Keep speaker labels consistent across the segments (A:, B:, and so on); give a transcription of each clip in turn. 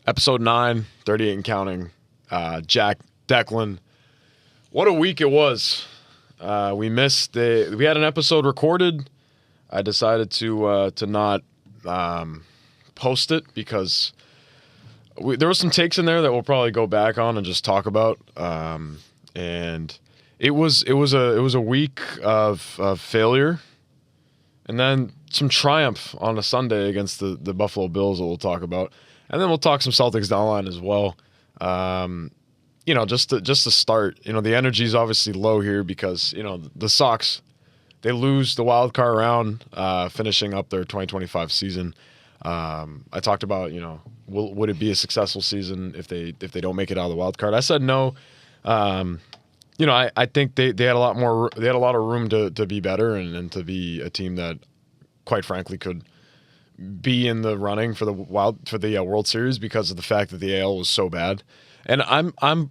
A: Episode 9, 38 and counting. Jack, Declan. What a week it was. We had an episode recorded. I decided to not post it because there was some takes in there that we'll probably go back on and just talk about. And it was a week of failure, and then some triumph on a Sunday against the Buffalo Bills that we'll talk about. And then we'll talk some Celtics down the line as well. Just to start, the energy is obviously low here because, the Sox, they lose the wild card round, finishing up their 2025 season. I talked about, would it be a successful season if they don't make it out of the wild card? I said no. I think they had a lot of room to be better and to be a team that, quite frankly, could be in the running for the World Series because of the fact that the AL was so bad. And I'm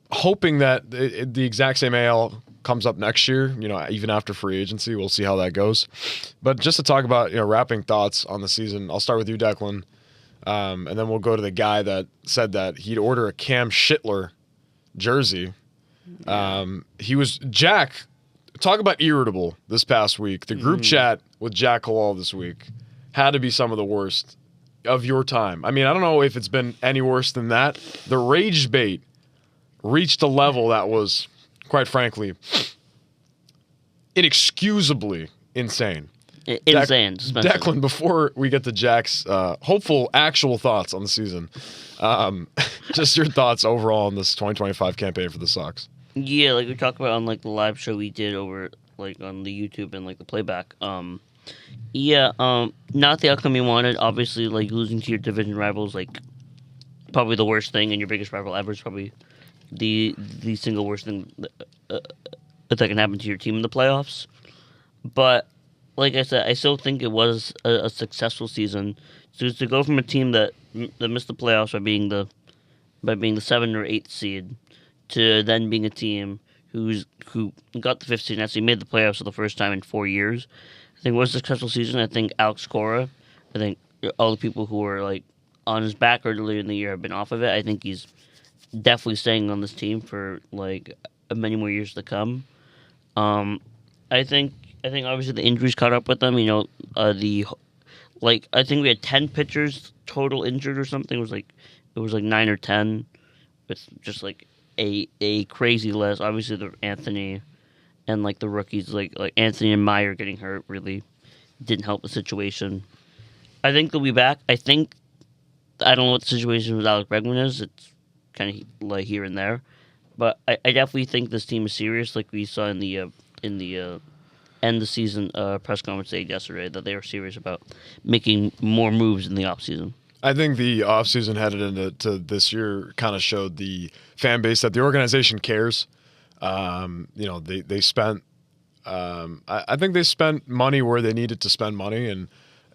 A: hoping that the exact same AL comes up next year, even after free agency. We'll see how that goes. But just to talk about, wrapping thoughts on the season, I'll start with you, Declan, and then we'll go to the guy that said that he'd order a Cam Schittler jersey. Jack, talk about irritable this past week. The group chat with Jack Halal this week had to be some of the worst of your time. I mean, I don't know if it's been any worse than that. The rage bait reached a level that was, quite frankly, inexcusably insane.
B: Insane.
A: Declan, before we get to Jack's hopeful actual thoughts on the season, just your thoughts overall on this 2025 campaign for the Sox.
B: Yeah, like we talked about on the live show we did over on the YouTube and the playback. Not the outcome you wanted. Obviously, losing to your division rivals, probably the worst thing, and your biggest rival ever is probably the single worst thing that can happen to your team in the playoffs. But like I said, I still think it was a successful season. So to go from a team that missed the playoffs by being the 7th or 8th seed to then being a team who got the 5th seed and actually made the playoffs for the first time in 4 years, I think it was a successful season. I think Alex Cora, I think all the people who were on his back earlier in the year have been off of it. I think he's definitely staying on this team for many more years to come. I think obviously the injuries caught up with them. I think we had 10 pitchers total injured or something. It was 9 or 10 with just a crazy list. Obviously the Anthony and the rookies like Anthony and Maye getting hurt really didn't help the situation. I think they'll be back. I don't know what the situation with Alex Bregman is. It's kind of here and there, but I definitely think this team is serious. Like we saw in the end of season press conference yesterday, that they were serious about making more moves in the offseason.
A: I think the offseason headed into this year kind of showed the fan base that the organization cares. They spent. I think they spent money where they needed to spend money, and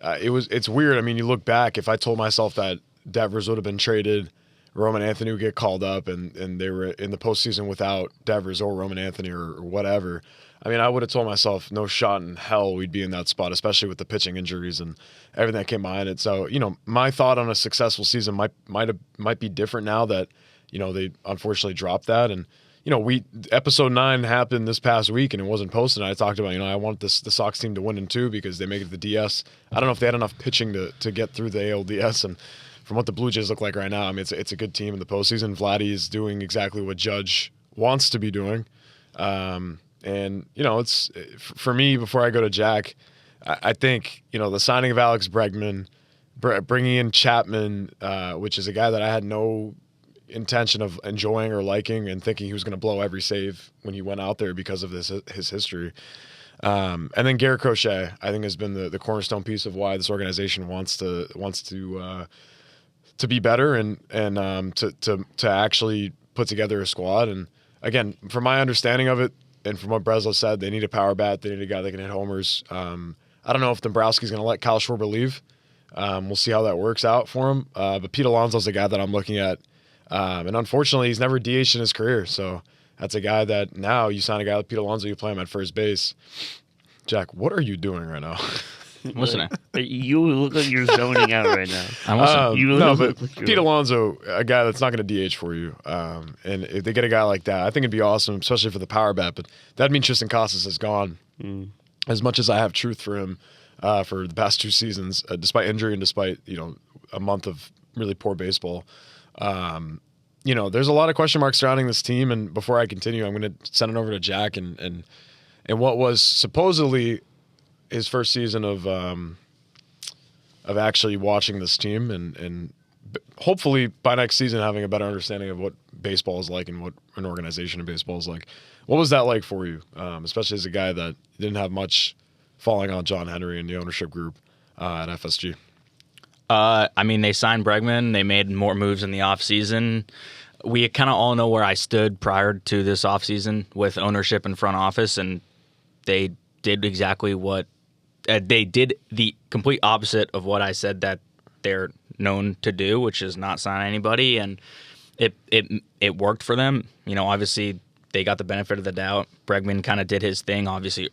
A: it's weird. I mean, you look back. If I told myself that Devers would have been traded, Roman Anthony would get called up, and they were in the postseason without Devers or Roman Anthony or whatever, I mean, I would have told myself no shot in hell we'd be in that spot, especially with the pitching injuries and everything that came behind it. So, my thought on a successful season might be different now that, they unfortunately dropped that. And, episode 9 happened this past week and it wasn't posted. And I talked about, I want the Sox team to win in 2 because they make it the DS. I don't know if they had enough pitching to get through the ALDS. And from what the Blue Jays look like right now, I mean, it's a good team in the postseason. Vladdy is doing exactly what Judge wants to be doing. And, it's for me, before I go to Jack, I think, the signing of Alex Bregman, bringing in Chapman, which is a guy that I had no intention of enjoying or liking and thinking he was going to blow every save when he went out there because of his history. And then Garrett Crochet, I think, has been the cornerstone piece of why this organization wants to be better and to actually put together a squad. And again, from my understanding of it, and from what Breslow said, they need a power bat. They need a guy that can hit homers. I don't know if Dombrowski's going to let Kyle Schwarber leave. We'll see how that works out for him. But Pete Alonso's the guy that I'm looking at. And unfortunately, he's never DH'd in his career. So that's a guy that now you sign a guy like Pete Alonso, you play him at first base. Jack, what are you doing right now?
C: I'm listening.
B: You look like you're zoning out right now.
C: I'm listening.
B: You
A: No,
B: look
A: but
B: like you're-
A: Pete Alonso, a guy that's not going to DH for you. And if they get a guy like that, I think it'd be awesome, especially for the power bat. But that means Tristan Casas is gone. As much as I have truth for him for the past 2 seasons, despite injury and despite a month of really poor baseball. There's a lot of question marks surrounding this team. And before I continue, I'm going to send it over to Jack and what was supposedly his first season of actually watching this team and hopefully by next season having a better understanding of what baseball is like and what an organization of baseball is like. What was that like for you, especially as a guy that didn't have much falling on John Henry and the ownership group at FSG?
C: They signed Bregman. They made more moves in the offseason. We kind of all know where I stood prior to this offseason with ownership and front office, and they did exactly what they did, the complete opposite of what I said that they're known to do, which is not sign anybody, and it worked for them. Obviously they got the benefit of the doubt. Bregman kind of did his thing, obviously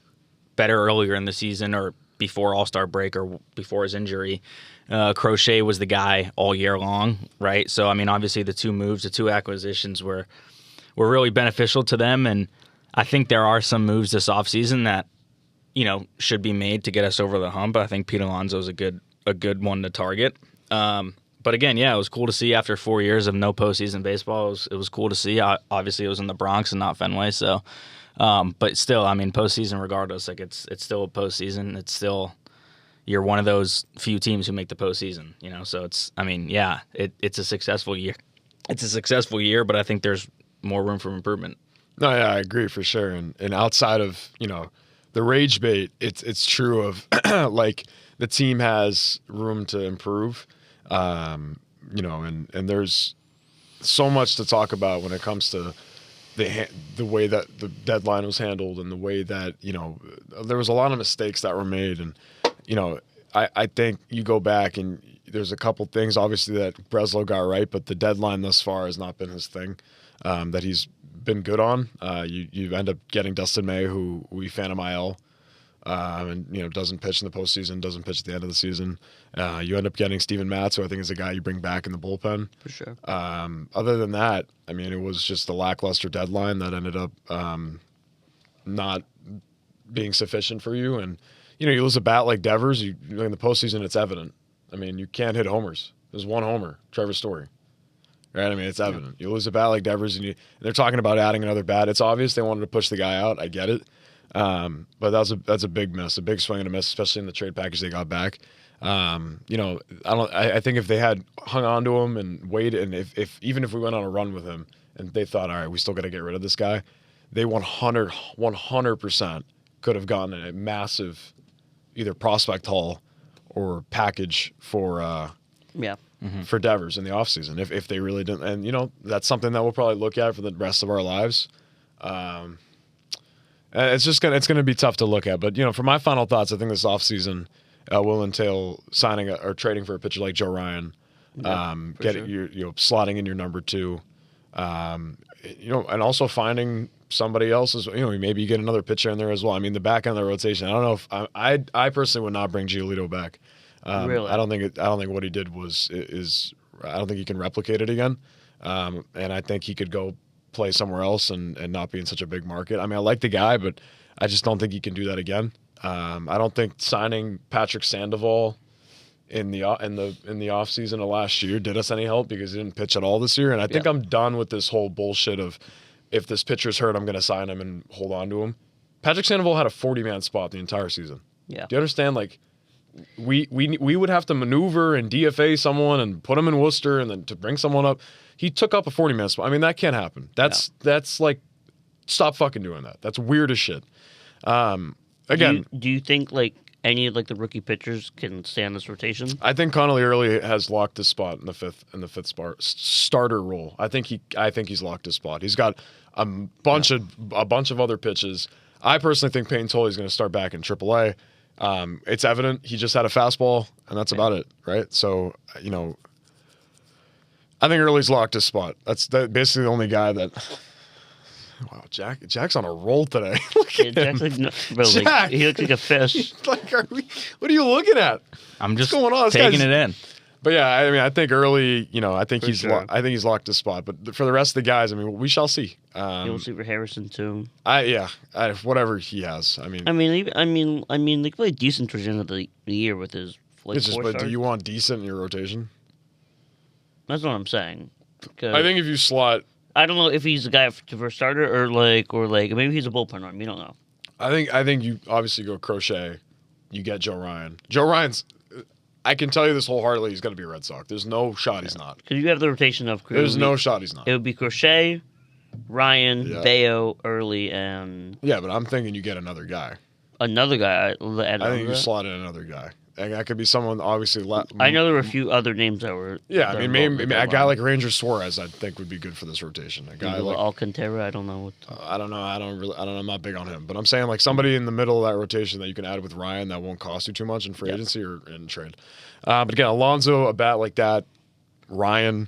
C: better earlier in the season or before All-Star break or before his injury. Crochet was the guy all year long, right? So, obviously the 2 moves, the 2 acquisitions were really beneficial to them, and I think there are some moves this offseason that, should be made to get us over the hump. I think Pete Alonso is a good one to target. But again, it was cool to see after 4 years of no postseason baseball. It was cool to see. Obviously, it was in the Bronx and not Fenway, so. But still, postseason regardless, it's still a postseason. It's still, you're one of those few teams who make the postseason, So it's a successful year. It's a successful year, but I think there's more room for improvement.
A: No, yeah, I agree for sure. And outside of the rage bait, it's true of like the team has room to improve. And there's so much to talk about when it comes to the way that the deadline was handled and the way that there was a lot of mistakes that were made, and I think you go back and there's a couple things obviously that Breslow got right, but the deadline thus far has not been his thing that he's been good on. You end up getting Dustin Maye, who we Phantom IL, and doesn't pitch in the postseason, doesn't pitch at the end of the season. You end up getting Steven Matz, who I think is a guy you bring back in the bullpen.
B: For sure.
A: Other than that, it was just a lackluster deadline that ended up not being sufficient for you. And you lose a bat like Devers, in the postseason, it's evident. You can't hit homers. There's 1 homer, Trevor Story. Right? It's evident. You lose a bat like Devers, and they're talking about adding another bat. It's obvious they wanted to push the guy out. I get it. But that's a big miss, a big swing and a miss, especially in the trade package they got back. I think if they had hung on to him and waited, and if even if we went on a run with him and they thought, all right, we still got to get rid of this guy, they 100% could have gotten a massive either prospect haul or package for for Devers in the offseason if they really didn't. And that's something that we'll probably look at for the rest of our lives. It's gonna be tough to look at, but for my final thoughts, I think this offseason will entail signing or trading for a pitcher like Joe Ryan, slotting in your number 2, and also finding somebody else maybe you get another pitcher in there as well. The back end of the rotation. I don't know if I personally would not bring Giolito back.
B: Really?
A: I don't think what he did is I don't think he can replicate it again. And I think he could go play somewhere else and not be in such a big market. I like the guy, but I just don't think he can do that again. I don't think signing Patrick Sandoval in the offseason of last year did us any help because he didn't pitch at all this year. And I think I'm done with this whole bullshit of if this pitcher's hurt, I'm going to sign him and hold on to him. Patrick Sandoval had a 40-man spot the entire season.
B: Yeah.
A: Do you understand? We would have to maneuver and DFA someone and put him in Worcester and then to bring someone up. He took up a 40-man spot. That can't happen. That's stop fucking doing that. That's weird as shit. Again,
B: do you think any of the rookie pitchers can stay on this rotation?
A: I think Connolly Early has locked his spot in the fifth starter role. I think he's locked his spot. He's got a bunch of other pitches. I personally think Peyton Tolley is going to start back in AAA. It's evident he just had a fastball, and that's about it, right? So I think Early's locked his spot. That's basically the only guy that Wow, Jack's on a roll today. Look at him.
B: Jack's like, no, bro,
A: Jack.
B: he looks like a fish.
A: Like, what are you looking at?
C: I'm just
A: What's going on? This
C: taking
A: guy's-
C: it in.
A: But yeah, I mean, I think early, I think
B: For
A: he's
B: sure.
A: I think he's locked his spot. But for the rest of the guys, I mean, we shall see.
B: You'll see for Harrison too.
A: Whatever he has. I mean,
B: They played decent towards the end of the year with his like
A: it's just.
B: 4
A: But
B: starts.
A: do you want decent in your rotation?
B: That's what I'm saying. 'Cause
A: I think if you slot,
B: I don't know if he's the guy for starter or maybe he's a bullpen arm. You don't know.
A: I think you obviously go Crochet. You get Joe Ryan. Joe Ryan's. I can tell you this wholeheartedly. He's going to be a Red Sox. There's no shot he's not.
B: Because you have the rotation of.
A: There's no shot he's not.
B: It would be Crochet, Ryan,
A: Yeah.
B: Bayo, Early, and
A: Yeah, but I'm thinking you get another guy.
B: another guy.
A: I think you slot in another guy. And that could be someone obviously.
B: I know there were a few other names that were.
A: Yeah, I
B: that
A: mean,
B: were
A: maybe
B: on the
A: a guy
B: deadline.
A: like Ranger Suarez, I think would be good for this rotation. A guy
B: Maybe
A: like
B: Alcantara. I don't know.
A: I don't know. I don't know. I'm not big on him, but I'm saying like somebody in the middle of that rotation that you can add with Ryan that won't cost you too much in free agency or in trade. But again, Alonso, a bat like that, Ryan,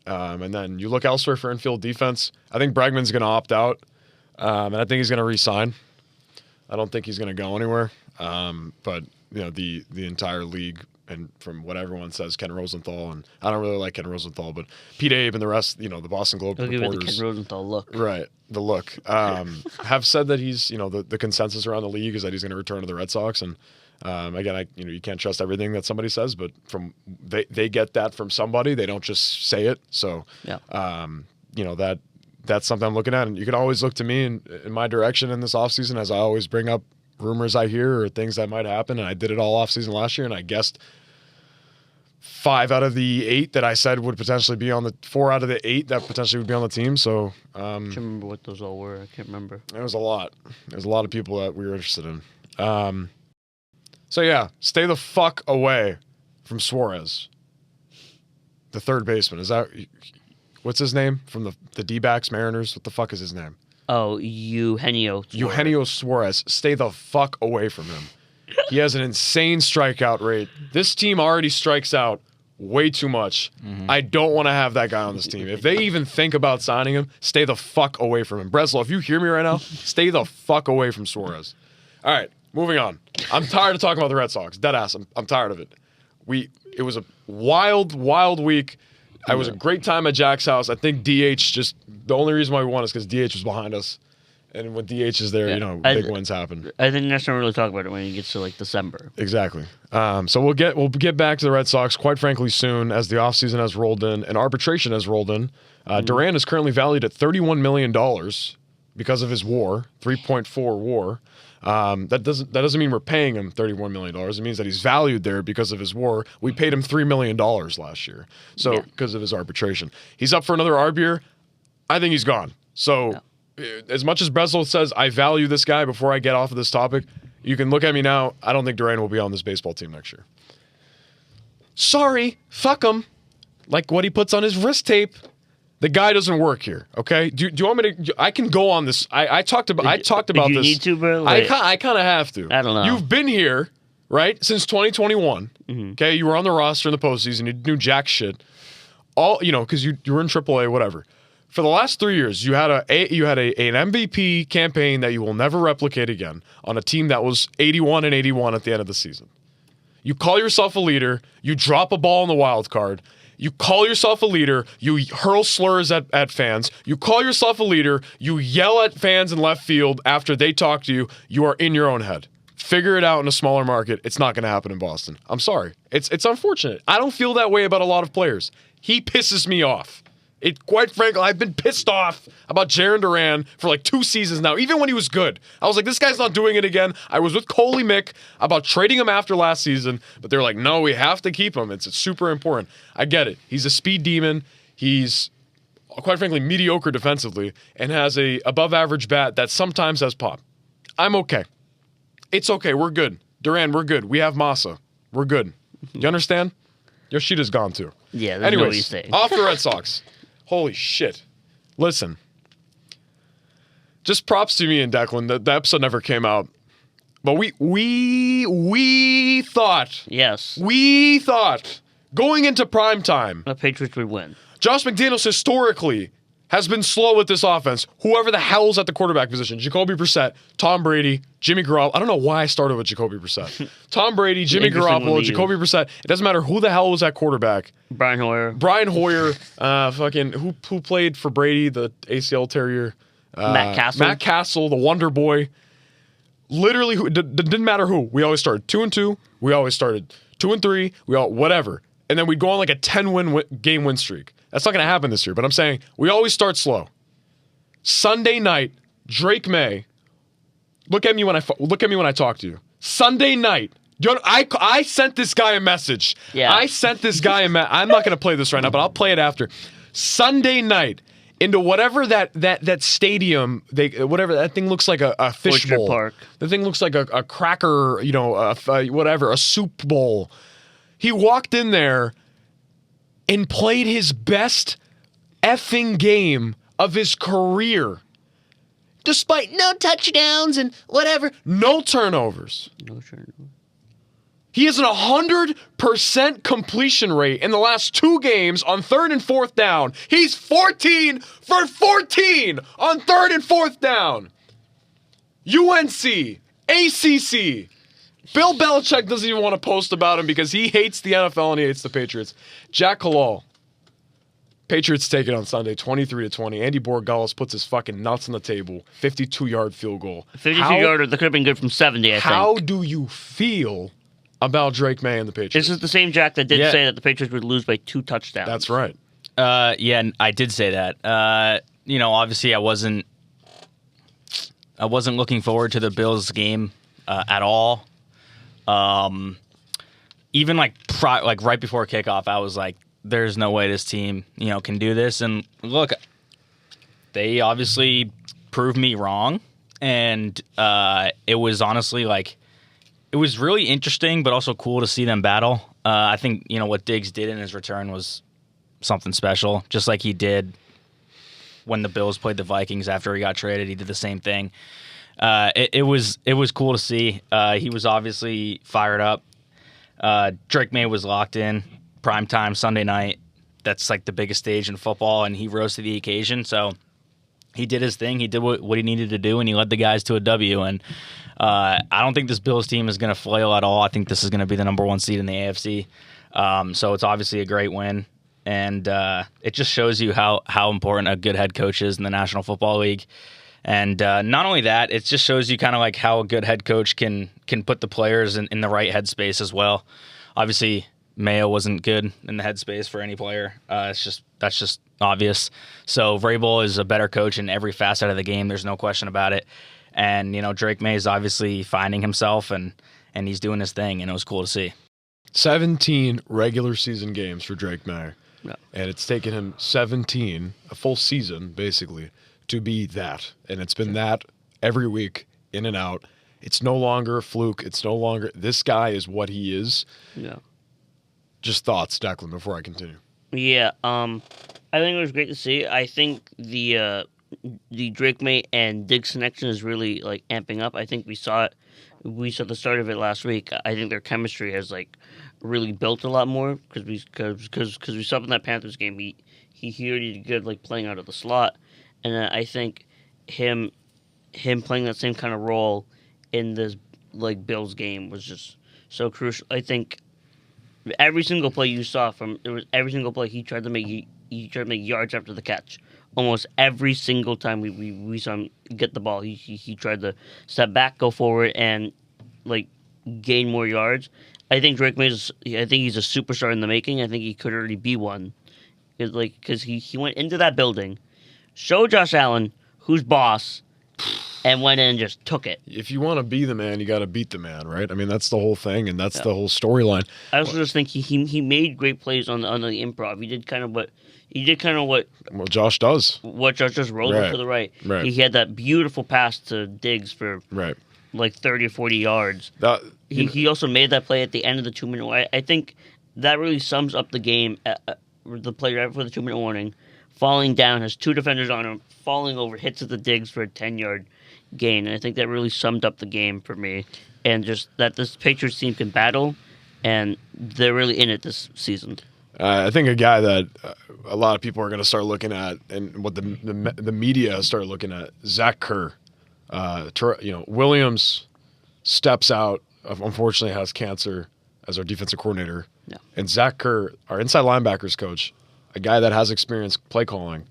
A: and then you look elsewhere for infield defense. I think Bregman's going to opt out, and I think he's going to re-sign. I don't think he's going to go anywhere. But the entire league. And from what everyone says, Ken Rosenthal, and I don't really like Ken Rosenthal, but Pete Abe and the rest, the Boston Globe
B: I'll give it the
A: reporters,
B: Ken Rosenthal look.
A: right, the look, have said that he's, the consensus around the league is that he's going to return to the Red Sox. And again, you can't trust everything that somebody says, but from they get that from somebody. They don't just say it. So,
B: Yeah.
A: That's something I'm looking at. And you can always look to me in my direction in this offseason as I always bring up rumors I hear or things that might happen. And I did it all offseason last year, and I guessed 5 out of the 8 that I said would potentially be on the 4 out of the 8 that potentially would be on the team. So
B: I can't remember what those all were. I can't remember.
A: it was a lot. There's a lot of people that we were interested in. So yeah, stay the fuck away from Suarez, the third baseman. Is that what's his name from the D-backs Mariners? What the fuck is his name?
B: Oh, Eugenio.
A: Eugenio Suarez. Stay the fuck away from him. He has an insane strikeout rate. This team already strikes out way too much. I don't want to have that guy on this team. If they even think about signing him, stay the fuck away from him. Breslow, if you hear me right now, stay the fuck away from Suarez. All right, moving on. I'm tired of talking about the Red Sox. Deadass. I'm tired of it. It was a wild, wild week. It was a great time at Jack's house. I think DH just the only reason why we won is because DH was behind us. And when DH is there, big wins happen.
B: I think that's not really talk about it when it gets to like December.
A: Exactly. So we'll get back to the Red Sox quite frankly soon as the offseason has rolled in and arbitration has rolled in. Duran is currently valued at $31 million because of his WAR, 3.4 WAR. That doesn't mean we're paying him $31 million. It means that he's valued there because of his WAR. We paid him $3 million last year. So because of his arbitration. He's up for another arb year. I think he's gone. So as much as Breslow says I value this guy before I get off of this topic, you can look at me now. I don't think Duran will be on this baseball team next year. Sorry, fuck him. Like what he puts on his wrist tape. The guy doesn't work here. Okay. Do you want me to? I can go on this. I talked about
B: you
A: this.
B: Need to, bro?
A: I kind of have to.
B: I don't know.
A: You've been here, right, since 2021. Okay, you were on the roster in the postseason. You knew jack shit. All because you were in AAA, whatever. For the last 3 years, you had an MVP campaign that you will never replicate again on a team that was 81-81 at the end of the season. You call yourself a leader. You drop a ball in the wild card. You call yourself a leader. You hurl slurs at fans. You call yourself a leader. You yell at fans in left field after they talk to you. You are in your own head. Figure it out in a smaller market. It's not going to happen in Boston. I'm sorry. It's unfortunate. I don't feel that way about a lot of players. He pisses me off. Quite frankly, I've been pissed off about Jarren Duran for like 2 seasons now, even when he was good. I was like, this guy's not doing it again. I was with Coley Mick about trading him after last season, but they're like, no, we have to keep him. It's super important. I get it. He's a speed demon. He's, quite frankly, mediocre defensively and has a above-average bat that sometimes has pop. I'm okay. It's okay. We're good. Duran, we're good. We have Massa. We're good. You understand? Yoshida's gone too.
B: Yeah, there's no way you
A: Anyways,
B: say.
A: off the Red Sox. Holy shit. Listen. Just props to me and Declan. The episode never came out. But we thought.
B: Yes.
A: We thought going into prime time.
B: The Patriots would win.
A: Josh McDaniels historically has been slow with this offense. Whoever the hell's at the quarterback position, Jacoby Brissett, Tom Brady, Jimmy Garoppolo. I don't know why I started with Jacoby Brissett. Tom Brady, Jimmy Garoppolo, Jacoby Brissett. It doesn't matter who the hell was at quarterback.
B: Brian Hoyer,
A: who played for Brady, the ACL terrier.
B: Matt
A: Castle, the Wonder Boy. Literally, it didn't matter who. We always started 2-2. We always started 2-3. Whatever. And then we'd go on like a 10-win game win streak. That's not going to happen this year, but I'm saying we always start slow. Sunday night, Drake Maye. Look at me when I talk to you. Sunday night. I sent this guy a message.
B: Yeah.
A: I sent this guy I'm not going to play this right now, but I'll play it after. Sunday night, into whatever that stadium, whatever that thing looks like a fish
B: Orchard
A: bowl.
B: Park.
A: The thing looks like a cracker, a soup bowl. He walked in there and played his best effing game of his career. Despite no touchdowns and whatever. No turnovers. He has an 100% completion rate in the last 2 games on 3rd and 4th down. He's 14 for 14 on 3rd and 4th down. UNC, ACC. Bill Belichick doesn't even want to post about him because he hates the NFL and he hates the Patriots. Jack Halal. Patriots take it on Sunday, 23-20. Andy Borregales puts his fucking nuts on the table. 52-yard field goal.
B: 52-yarder that could have been good from 70, I think.
A: How do you feel about Drake Maye and the Patriots?
B: This is the same Jack that did say that the Patriots would lose by 2 touchdowns.
A: That's right.
C: Yeah, I did say that. Obviously I wasn't looking forward to the Bills game at all. Even like right before kickoff, I was like, there's no way this team, can do this. And look, they obviously proved me wrong. And it was honestly it was really interesting, but also cool to see them battle. I think, what Diggs did in his return was something special, just like he did when the Bills played the Vikings after he got traded. He did the same thing. It was cool to see. He was obviously fired up. Drake Maye was locked in. Primetime Sunday night. That's like the biggest stage in football, and he rose to the occasion. So he did his thing. He did what he needed to do, and he led the guys to a W. And I don't think this Bills team is going to flail at all. I think this is going to be the number 1 seed in the AFC. So it's obviously a great win. And it just shows you how important a good head coach is in the National Football League. And not only that, it just shows you kind of like how a good head coach can put the players in the right headspace as well. Obviously, Mayo wasn't good in the headspace for any player. That's just obvious. So Vrabel is a better coach in every facet of the game. There's no question about it. And Drake Maye is obviously finding himself and he's doing his thing, and it was cool to see.
A: 17 regular season games for Drake Maye.
B: Yeah.
A: And it's taken him 17, a full season, basically, to be that. And it's been that every week, in and out. It's no longer a fluke. It's no longer... This guy is what he is.
B: Yeah.
A: Just thoughts, Declan, before I continue.
B: Yeah, I think it was great to see. I think the Drake Maye and Diggs connection is really amping up. I think we saw it. We saw the start of it last week. I think their chemistry has really built a lot more because we saw in that Panthers game he already did good playing out of the slot, and I think him playing that same kind of role in this Bills game was just so crucial. I think every single play you saw every single play he tried to make yards after the catch. Almost every single time we saw him get the ball, he tried to step back, go forward, and gain more yards. I think Drake Maye he's a superstar in the making. I think he could already be one, because he went into that building, showed Josh Allen who's boss, and went in and just took it.
A: If you want to be the man, you got to beat the man, right? I mean, that's the whole thing, and that's the whole storyline.
B: I also just think he made great plays on the improv. He did kind of what
A: Josh does.
B: What Josh just rolled up to the right.
A: Right.
B: He had that beautiful pass to Diggs for 30 or 40 yards. He also made that play at the end of the 2-minute. I think that really sums up the game. The play right before the 2-minute warning, falling down, has 2 defenders on him, falling over, hits at the Diggs for a 10-yard gain. And I think that really summed up the game for me. And just that this Patriots team can battle, and they're really in it this season.
A: I think a guy that a lot of people are going to start looking at, and what the media started looking at, Zach Kerr. Williams steps out, unfortunately has cancer as our defensive coordinator.
B: Yeah.
A: And Zach Kerr, our inside linebackers coach, a guy that has experience play calling,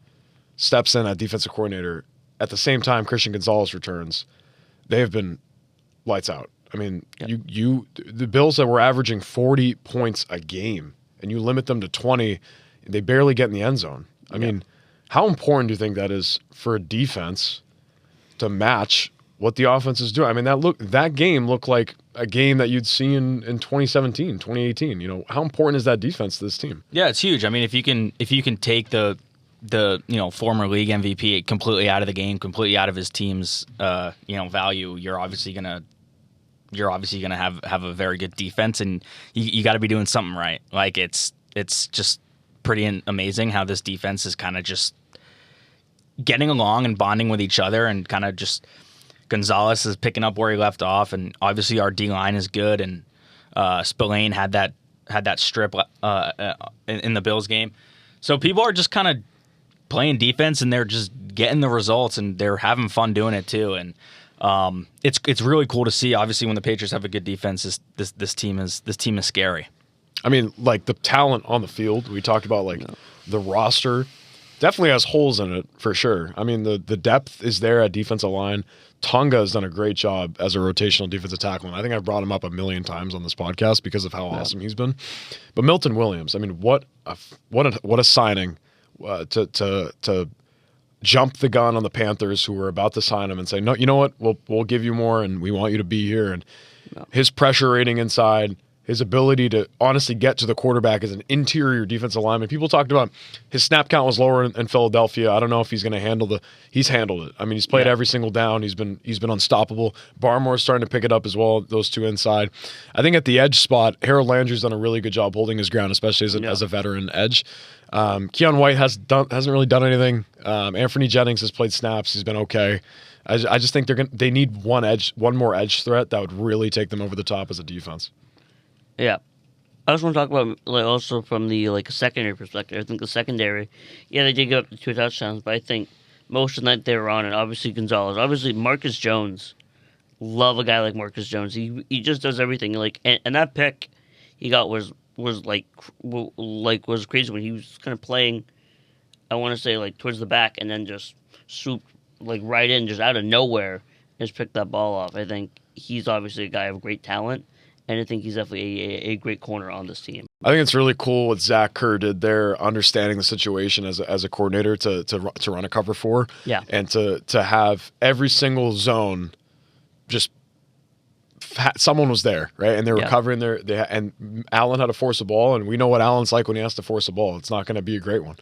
A: steps in at defensive coordinator. At the same time, Christian Gonzalez returns. They have been lights out. I mean, the Bills that were averaging 40 points a game, and you limit them to 20, they barely get in the end zone. I mean, how important do you think that is for a defense to match what the offense is doing? I mean, that game looked like a game that you'd see in 2017, 2018. How important is that defense to this team?
C: Yeah, it's huge. I mean, if you can take the former league MVP completely out of the game, completely out of his team's value, you're obviously gonna have a very good defense, and you got to be doing something right. Like it's just pretty amazing how this defense is kind of just getting along and bonding with each other, and kind of just Gonzalez is picking up where he left off, and obviously our D line is good, and Spillane had that strip in the Bills game, so people are just kind of playing defense, and they're just getting the results, and they're having fun doing it too, and it's really cool to see. Obviously, when the Patriots have a good defense, this team is scary.
A: I mean, like the talent on the field, we talked about the roster definitely has holes in it for sure. I mean, the depth is there at defensive line. Tonga has done a great job as a rotational defensive tackle, and I think I've brought him up a million times on this podcast because of how awesome he's been. But Milton Williams, I mean, what a signing to jump the gun on the Panthers, who were about to sign him, and say, no, you know what, we'll give you more, and we want you to be here. And his pressure rating inside, his ability to honestly get to the quarterback as an interior defensive lineman. People talked about his snap count was lower in Philadelphia. I don't know if he's going to handle he's handled it. I mean, he's played every single down. He's been unstoppable. Barmore's starting to pick it up as well, those two inside. I think at the edge spot, Harold Landry's done a really good job holding his ground, especially as a veteran edge. Keon White hasn't really done anything. Anthony Jennings has played snaps. He's been okay. I just think they need one more edge threat that would really take them over the top as a defense.
B: Yeah. I just want to talk about also from the secondary perspective. I think the secondary, they did get up to 2 touchdowns, but I think most of the night they were on it. Obviously Gonzalez, obviously Marcus Jones. Love a guy like Marcus Jones. He just does everything. And that pick he got was crazy when he was kind of playing. I want to say towards the back, and then just swooped right in, just out of nowhere, and just picked that ball off. I think he's obviously a guy of great talent. And I think he's definitely a great corner on this team.
A: I think it's really cool what Zach Kerr did there, understanding the situation as a coordinator to run a cover 4.
B: Yeah.
A: And to have every single zone just someone was there, right? And they were covering and Allen had to force a ball, and we know what Allen's like when he has to force a ball. It's not going to be a great one,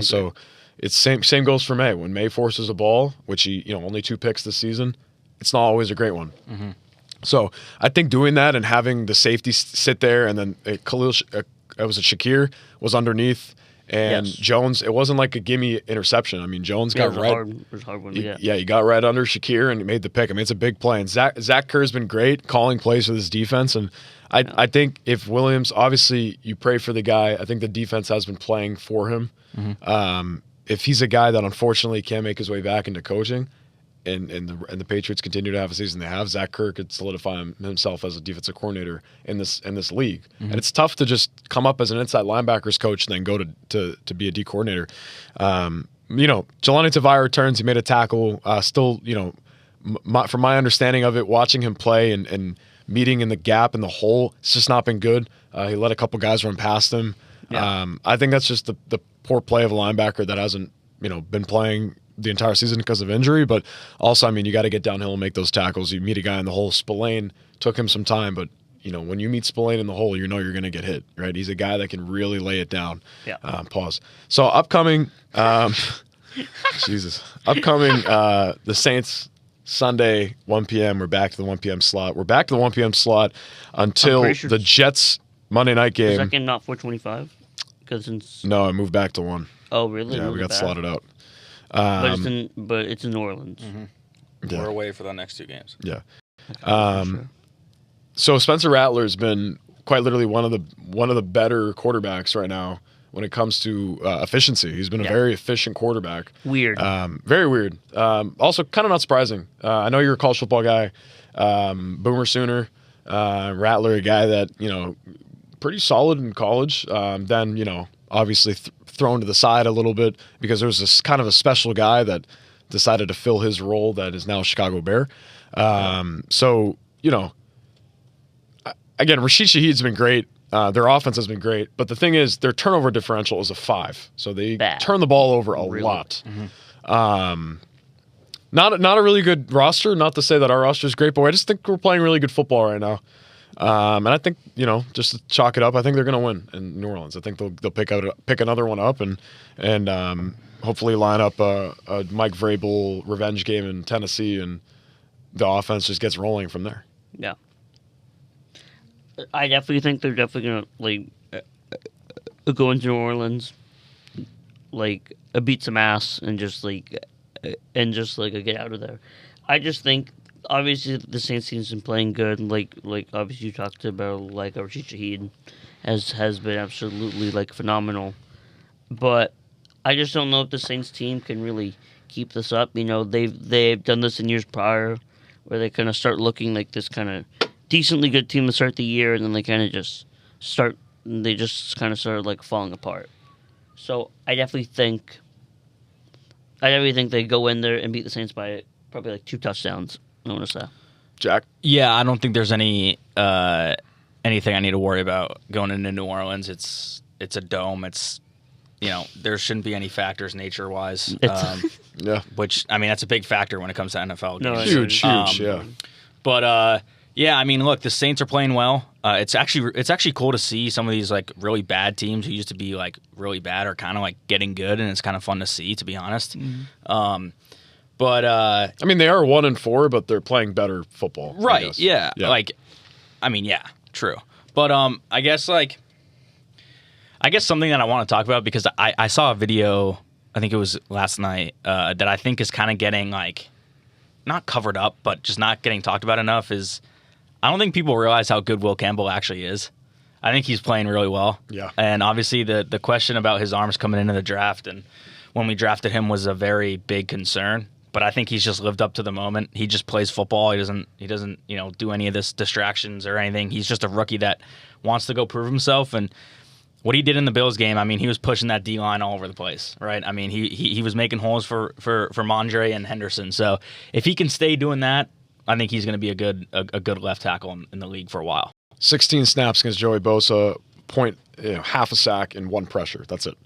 A: So it's same goes for Maye. When Maye forces a ball, which he only 2 picks this season, it's not always a great one. Mm-hmm. So I think doing that and having the safety sit there, and then Shakir was underneath, and Jones, it wasn't like a gimme interception. I mean, Jones got right.
B: It was a hard one,
A: he got right under Shakir and he made the pick. I mean, it's a big play. And Zach Kerr's been great calling plays with his defense. And I think if Williams, obviously you pray for the guy. I think the defense has been playing for him. Mm-hmm. If he's a guy that unfortunately can't make his way back into coaching, and the Patriots continue to have a season they have, Zach Kerr could solidify himself as a defensive coordinator in this league. Mm-hmm. And it's tough to just come up as an inside linebackers coach and then go to be a D coordinator. Jelani Tavai returns. He made a tackle. From my understanding of it, watching him play and meeting in the gap in the hole, it's just not been good. He let a couple guys run past him. Yeah. I think that's just the poor play of a linebacker that hasn't been playing the entire season because of injury, but also, I mean, you got to get downhill and make those tackles. You meet a guy in the hole. Spillane took him some time, but when you meet Spillane in the hole, you're going to get hit, right? He's a guy that can really lay it down. Yeah. Pause. So upcoming, the Saints Sunday 1 p.m. We're back to the 1 p.m. slot. We're back to the 1 p.m. slot until the Jets Monday night game.
B: Is that game not 4:25?
A: No, I moved back to 1.
B: Oh, really?
A: Yeah, we got slotted out.
B: But it's in New Orleans.
C: Mm-hmm. Yeah. We're away for the next 2 games.
A: Yeah. So Spencer Rattler's been quite literally one of the better quarterbacks right now when it comes to efficiency. He's been a very efficient quarterback.
B: Weird.
A: Very weird. Also, kind of not surprising. I know you're a college football guy. Boomer Sooner, Rattler, a guy that, pretty solid in college. Then, obviously thrown to the side a little bit because there was this kind of a special guy that decided to fill his role that is now a Chicago Bear. So, again, Rashid Shaheed's been great. Their offense has been great, but the thing is, their turnover differential is a 5, so they turn the ball over a lot. Not a really good roster. Not to say that our roster is great, but I just think we're playing really good football right now. And I think just to chalk it up, I think they're going to win in New Orleans. I think they'll pick another one up and hopefully line up a Mike Vrabel revenge game in Tennessee, and the offense just gets rolling from there.
B: Yeah. I definitely think they're definitely gonna go into New Orleans, beat some ass and just get out of there. I just think obviously the Saints team's been playing good. Obviously you talked about Rashid Shaheed has been absolutely phenomenal, but I just don't know if the Saints team can really keep this up. They've done this in years prior, where they kind of start looking like this kind of decently good team to start the year, and then they kind of just start falling apart. So I definitely think they go in there and beat the Saints by probably 2 touchdowns. I want to say.
A: Jack?
C: Yeah, I don't think there's anything I need to worry about going into New Orleans. It's a dome. It's there shouldn't be any factors nature wise.
A: Yeah.
C: Which that's a big factor when it comes to NFL games.
A: Huge. Yeah.
C: But yeah, look, the Saints are playing well. It's actually cool to see some of these really bad teams who used to be really bad are kind of getting good, and it's kind of fun to see, to be honest.
B: Mm-hmm.
C: But
A: they are 1-4, but they're playing better football.
C: Right? Yeah. Yeah. Yeah, true. But I guess something that I want to talk about, because I saw a video, I think it was last night, that I think is kind of getting not covered up, but just not getting talked about enough, is I don't think people realize how good Will Campbell actually is. I think he's playing really well.
A: Yeah.
C: And obviously the question about his arms coming into the draft and when we drafted him was a very big concern. But I think he's just lived up to the moment. He just plays football. He doesn't do any of this distractions or anything. He's just a rookie that wants to go prove himself. And what he did in the Bills game, he was pushing that D-line all over the place, right? He was making holes for Mondre and Henderson. So if he can stay doing that, I think he's going to be a good left tackle in the league for a while.
A: 16 snaps against Joey Bosa, half a sack and 1 pressure. That's it.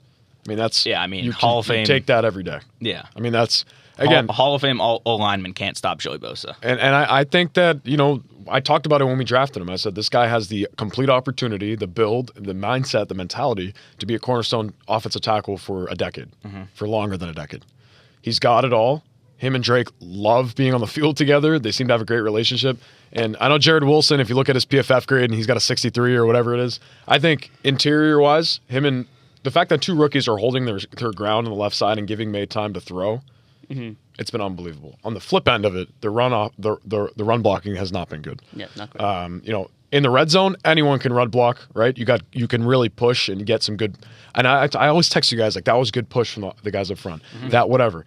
A: That's
C: Hall of Fame.
A: You take that every day.
C: Yeah.
A: That's again
C: Hall of Fame O-lineman can't stop Joey Bosa.
A: And I think that I talked about it when we drafted him. I said this guy has the complete opportunity, the build, the mindset, the mentality to be a cornerstone offensive tackle for a decade, for longer than a decade. He's got it all. Him and Drake love being on the field together. They seem to have a great relationship. And I know Jared Wilson, if you look at his PFF grade and he's got a 63 or whatever it is, I think interior-wise, him and the fact that 2 rookies are holding their ground on the left side and giving Maye time to throw, it's been unbelievable. On the flip end of it, the run blocking has not been good.
B: Yeah, not great.
A: In the red zone, anyone can run block, right? You can really push and get some good. And I always text you guys that was good push from the guys up front. That whatever.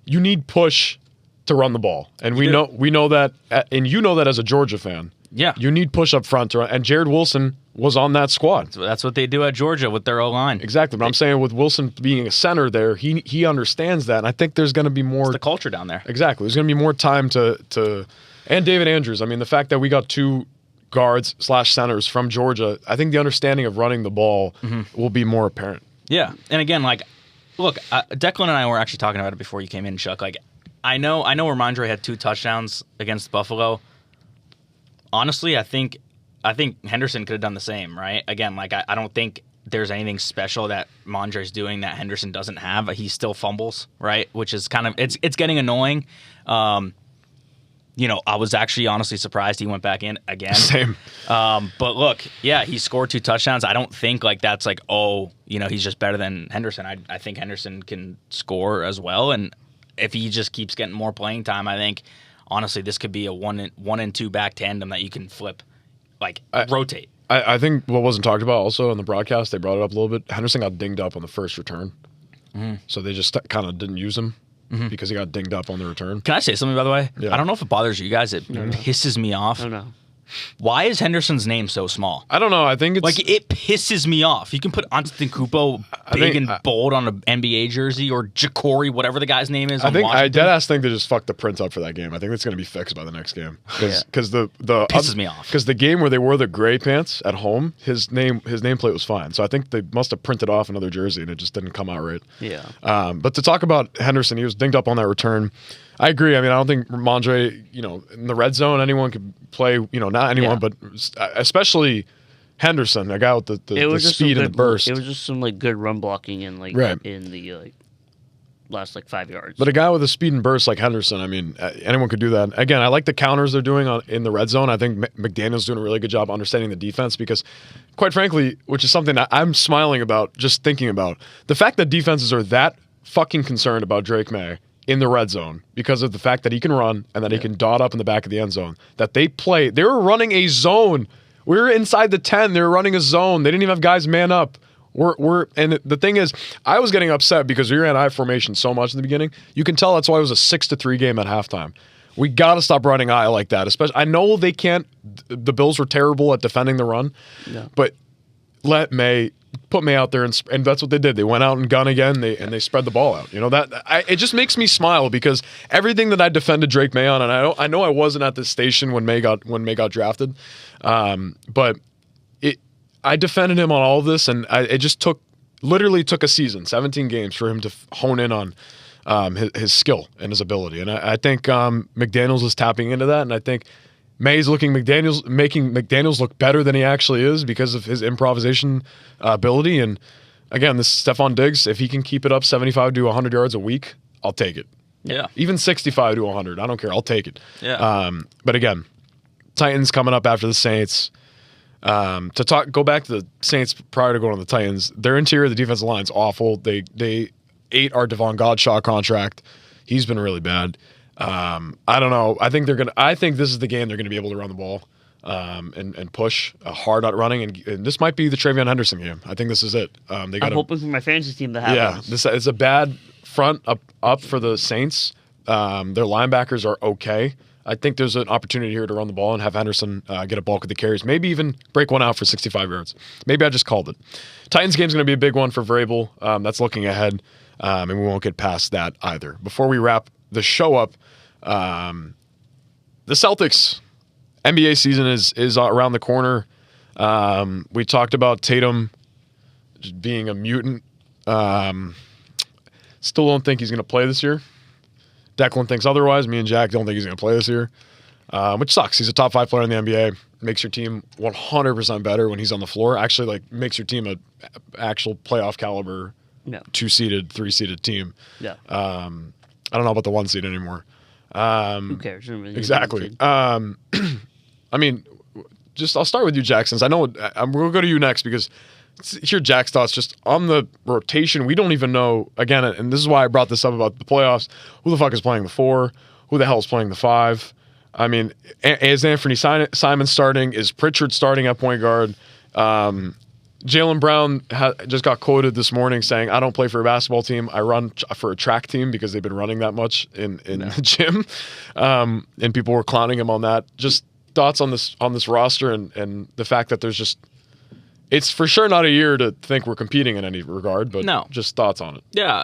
A: You need push to run the ball, and we know that, and you know that as a Georgia fan.
C: Yeah,
A: you need push up front to run, and Jared Wilson was on that squad.
C: That's what they do at Georgia with their O-line.
A: Exactly, but I'm saying with Wilson being a center there, he understands that, and I think there's going to be more.
C: It's the culture down there.
A: Exactly, there's going to be more time to, and David Andrews. The fact that we got 2 guards / centers from Georgia, I think the understanding of running the ball will be more apparent.
C: Yeah, and again, look, Declan and I were actually talking about it before you came in, Chuck. I know Ramondre had 2 touchdowns against Buffalo. Honestly, I think Henderson could have done the same, right? Again, I don't think there's anything special that Mondre's doing that Henderson doesn't have. He still fumbles, right? Which is kind of it's getting annoying. I was actually honestly surprised he went back in again.
A: Same.
C: But look, yeah, he scored 2 touchdowns. I don't think that's he's just better than Henderson. I think Henderson can score as well, and if he just keeps getting more playing time, I think honestly this could be a 1 and 2 back tandem that you can flip, rotate.
A: I think what wasn't talked about also in the broadcast, they brought it up a little bit. Henderson got dinged up on the first return. So they just kind of didn't use him because he got dinged up on the return.
C: Can I say something, by the way?
A: Yeah.
C: I don't know if it bothers you guys. It pisses me off.
B: I don't know.
C: Why is Henderson's name so small?
A: I don't know. I think it's
C: Like, it pisses me off. You can put Antetokounmpo big and bold on an NBA jersey, or Ja'Cory, whatever the guy's name is.
A: I think
C: Washington.
A: I dead ass think they just fucked the print up for that game. I think it's going to be fixed by the next game because the
C: Pisses me off.
A: because the game where they wore the gray pants at home, his nameplate was fine. So I think they must have printed off another jersey and it just didn't come out right.
B: Yeah.
A: But to talk about Henderson, he was dinged up on that return. I agree. I mean, I don't think Ramondre, in the red zone, anyone could play. Not anyone, but especially Henderson, a guy with the speed and the burst.
B: It was just some good run blocking in in the last 5 yards.
A: But a guy with the speed and burst like Henderson, I mean, anyone could do that. Again, I like the counters they're doing in the red zone. I think McDaniel's doing a really good job understanding the defense because, quite frankly, which is something that I'm smiling about just thinking about, the fact that defenses are that fucking concerned about Drake Maye in the red zone because of the fact that he can run and that he can dot up in the back of the end zone, that they were running a zone. We were inside the 10. They were running a zone. They didn't even have guys man up. And the thing is, I was getting upset because we ran I formation so much in the beginning. You can tell that's why it was a 6-3 game at halftime. We got to stop running I like that. Especially, I know they can't. The Bills were terrible at defending the run, but put Maye out there, and that's what they did. They went out and gun again. And they spread the ball out. It just makes me smile because everything that I defended Drake Maye on, and I know I wasn't at this station when Maye got drafted, but I defended him on all of this, and it just literally took a season, 17 games, for him to hone in on his skill and his ability. And I think McDaniels is tapping into that, and I think Maye's making McDaniels look better than he actually is because of his improvisation ability. And again, this Stephon Diggs, if he can keep it up 75 to 100 yards a week, I'll take it.
C: Yeah.
A: Even 65 to 100, I don't care. I'll take it.
C: Yeah.
A: But again, Titans coming up after the Saints. Go back to the Saints prior to going to the Titans, their interior, the defensive line's awful. They ate our Devon Godshaw contract. He's been really bad. I don't know. I think this is the game they're gonna be able to run the ball and push hard at running, and this might be the Travion Henderson game. I think this is it.
B: I'm hoping for my fantasy team to have
A: this is a bad front up for the Saints. Their linebackers are okay. I think there's an opportunity here to run the ball and have Henderson get a bulk of the carries, maybe even break one out for 65 yards. Maybe I just called it. Titans game's going to be a big one for Vrabel. That's looking ahead, and we won't get past that either. Before we wrap the show up, the Celtics NBA season is around the corner. We talked about Tatum just being a mutant. Still don't think he's going to play this year. Declan thinks otherwise. Me and Jack don't think he's going to play this year, which sucks. He's a top 5 player in the NBA. Makes your team 100% better when he's on the floor. Actually, makes your team an actual playoff caliber, 2-seeded, 3-seeded team.
B: Yeah.
A: I don't know about the 1 seed anymore.
B: Who cares?
A: Exactly. I mean, I'll start with you, Jack, since I know we'll go to you next because hear Jack's thoughts just on the rotation. We don't even know, again, and this is why I brought this up about the playoffs, who the fuck is playing the 4? Who the hell is playing the 5? I mean, is Anthony Simon starting? Is Pritchard starting at point guard? Jaylen Brown just got quoted this morning saying, I don't play for a basketball team. I run for a track team because they've been running that much in the gym. And people were clowning him on that. Just thoughts on this roster and the fact that there's just, it's for sure not a year to think we're competing in any regard, but just thoughts on it.
C: Yeah,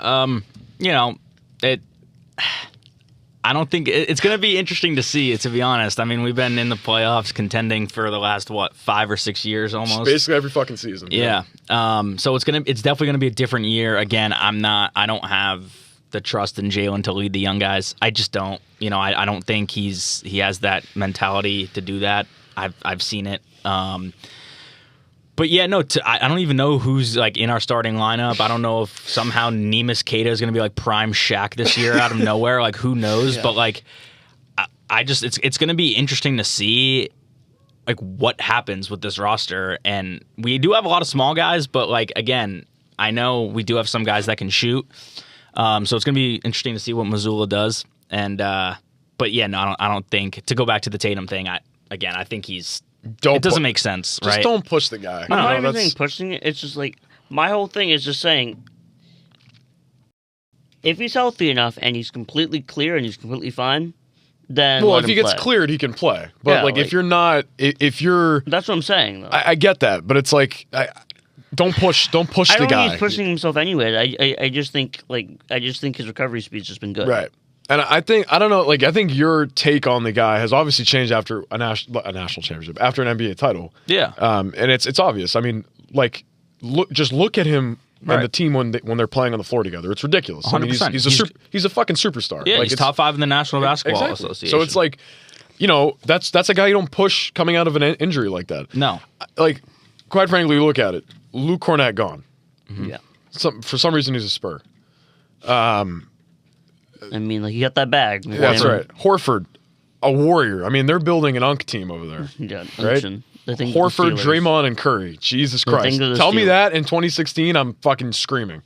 C: I don't think it's going to be interesting to see, to be honest. I mean, we've been in the playoffs contending for the last 5 or 6 years almost.
A: Basically every fucking season.
C: Yeah. So it's definitely going to be a different year. Again, I don't have the trust in Jaylen to lead the young guys. I just don't. I don't think he has that mentality to do that. I've seen it. But yeah, no, I don't even know who's in our starting lineup. I don't know if somehow Neemias Queta is going to be prime Shaq this year out of nowhere. Who knows? Yeah. But it's going to be interesting to see what happens with this roster. And we do have a lot of small guys, but again, I know we do have some guys that can shoot. So it's going to be interesting to see what Missoula does. And but yeah, no, I don't think, to go back to the Tatum thing. I think he's it doesn't make sense, right?
A: Just don't push the guy.
B: I'm not even saying pushing it. It's just like my whole thing is just saying if he's healthy enough and he's completely clear and he's completely fine, then
A: if he gets cleared, he can play. But if you're not, if you're,
B: that's what I'm saying. Though.
A: I get that, but it's like don't push the guy.
B: I don't think he's pushing himself anyway. I just think his recovery speed's just been good.
A: Right. And I think your take on the guy has obviously changed after a national championship, after an NBA title.
C: Yeah.
A: And it's obvious. I mean, look at him and the team when they're playing on the floor together. It's ridiculous.
C: 100%.
A: I mean, he's a fucking superstar.
C: Yeah, he's top 5 in the National Basketball Association.
A: So it's like, that's a guy you don't push coming out of an injury like that.
C: No.
A: Like, quite frankly, look at it. Luke Cornett gone.
B: Mm-hmm. Yeah.
A: For some reason, he's a Spur.
B: I mean, he got that bag.
A: Yeah, that's right. Horford, a warrior. I mean, they're building an Unk team over there.
B: Yeah,
A: right? Horford, Draymond, and Curry. Jesus Christ. Tell me that in 2016, I'm fucking screaming.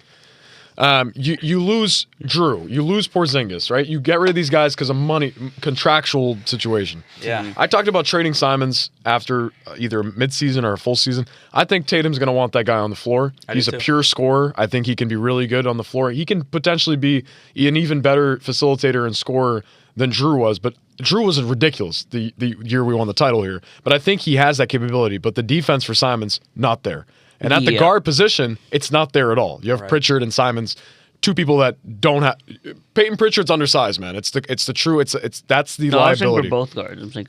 A: You lose Drew. You lose Porzingis, right? You get rid of these guys because of money, contractual situation.
C: Yeah.
A: I talked about trading Simons after either midseason or a full season. I think Tatum's going to want that guy on the floor. He's a pure scorer. I think he can be really good on the floor. He can potentially be an even better facilitator and scorer than Drew was, but Drew was ridiculous the year we won the title here. But I think he has that capability, but the defense for Simons, not there. And at the guard position, it's not there at all. You have Pritchard and Simons, two people that don't have. Peyton Pritchard's undersized, man. That's the liability.
B: I think we're both guards. I'm saying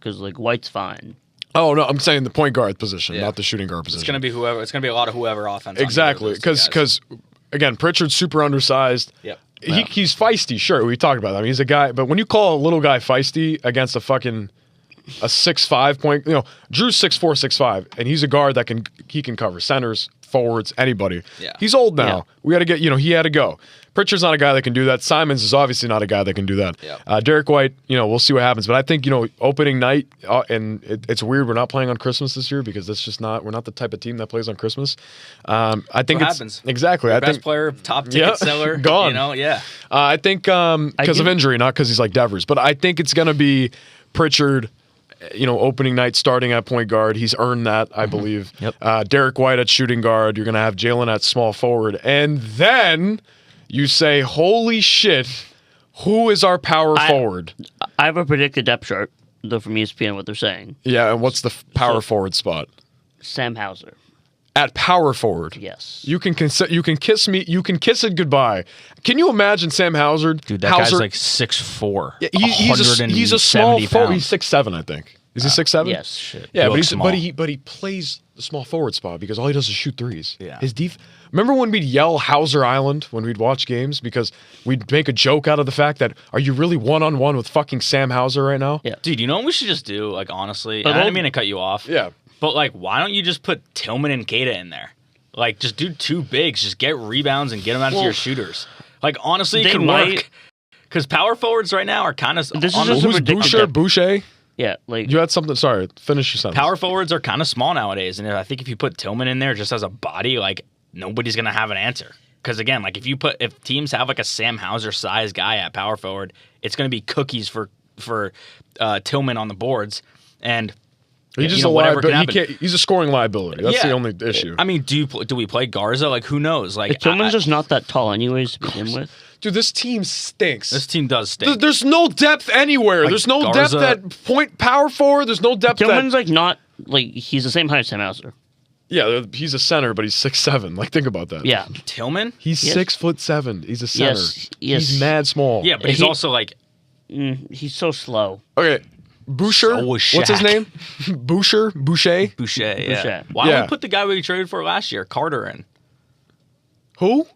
B: because White's fine.
A: Oh no, I'm saying the point guard position, not the shooting guard position.
C: It's gonna be whoever. It's gonna be a lot of whoever offense.
A: Exactly, because again, Pritchard's super undersized.
C: Yep.
A: He's feisty, sure. We talked about that. I mean, he's a guy, but when you call a little guy feisty against a 6'5" point, Drew's 6'4", 6'5", and he's a guard that can cover centers, forwards, anybody.
C: Yeah.
A: He's old now. Yeah. We got to get, he had to go. Pritchard's not a guy that can do that. Simons is obviously not a guy that can do that.
C: Yeah.
A: Derek White, we'll see what happens. But I think, opening night, and it's weird we're not playing on Christmas this year because we're not the type of team that plays on Christmas. I think
C: what happens.
A: Exactly.
C: Your best player, top ticket seller.
A: Gone. I think because of injury, not because he's like Devers. But I think it's going to be Pritchard, opening night starting at point guard. He's earned that, I believe.
C: Yep.
A: Derek White at shooting guard. You're going to have Jalen at small forward. And then you say, holy shit, who is our power forward?
B: I have a predicted depth chart, though, from ESPN, what they're saying.
A: Yeah, and what's the power forward spot?
B: Sam Hauser.
A: At power forward.
B: Yes.
A: You can kiss it goodbye. Can you imagine Sam Hauser?
C: Dude, that guy's like 6'4".
A: Yeah, he's a small forward. He's 6'7", I think. Is he 6'7"?
B: Yes. Shit.
A: Yeah, but he plays the small forward spot because all he does is shoot threes.
C: Yeah.
A: Remember when we'd yell Hauser Island when we'd watch games because we'd make a joke out of the fact that are you really one-on-one with fucking Sam Hauser right now?
B: Yeah.
C: Dude, you know what we should just do? Like, honestly, I didn't mean to cut you off.
A: Yeah.
C: But, like, why don't you just put Tillman and Keita in there? Like, just do two bigs. Just get rebounds and get them out to your shooters. Like, honestly, it could work. Because power forwards right now are kind of...
B: This is just
A: who's Boucher?
B: Yeah, like...
A: You had something... Sorry, finish your sentence.
C: Power forwards are kind of small nowadays. And I think if you put Tillman in there just as a body, like, nobody's going to have an answer. Because, again, like, if teams have, like, a Sam Hauser-sized guy at power forward, it's going to be cookies for Tillman on the boards. And...
A: He's just a liability. He's a scoring liability. That's the only issue.
C: I mean, do we play Garza? Like, who knows? Like,
B: Tillman's just not that tall, anyways, to begin with.
A: Dude, this team stinks.
C: This team does stink.
A: There's no depth anywhere. Like, there's no depth at point power forward. There's no depth.
B: Tillman's he's the same height as Sam Hauser.
A: Yeah, he's a center, but he's 6'7". Like, think about that.
B: Yeah,
C: Tillman.
A: He's 6'7". He's a center.
B: Yes.
A: He's mad small.
C: Yeah, but he's also like.
B: He's so slow.
A: Okay. Boucher, what's his name? Boucher,
C: yeah. Why don't we put the guy we traded for last year, Carter, in?
A: Who?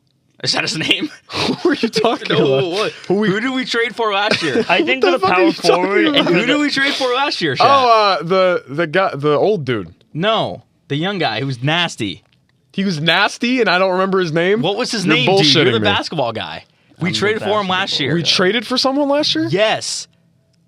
C: Is that his name?
A: Who are you talking about?
C: Who did we trade for last year?
B: I think the power forward.
C: Who did we trade for last year? Shaq?
A: Oh, the guy, the old dude.
C: No, the young guy who was nasty.
A: He was nasty, and I don't remember his name.
C: What was his name, dude? You're the basketball guy. We traded for him last year.
A: We traded for someone last year?
C: Yes.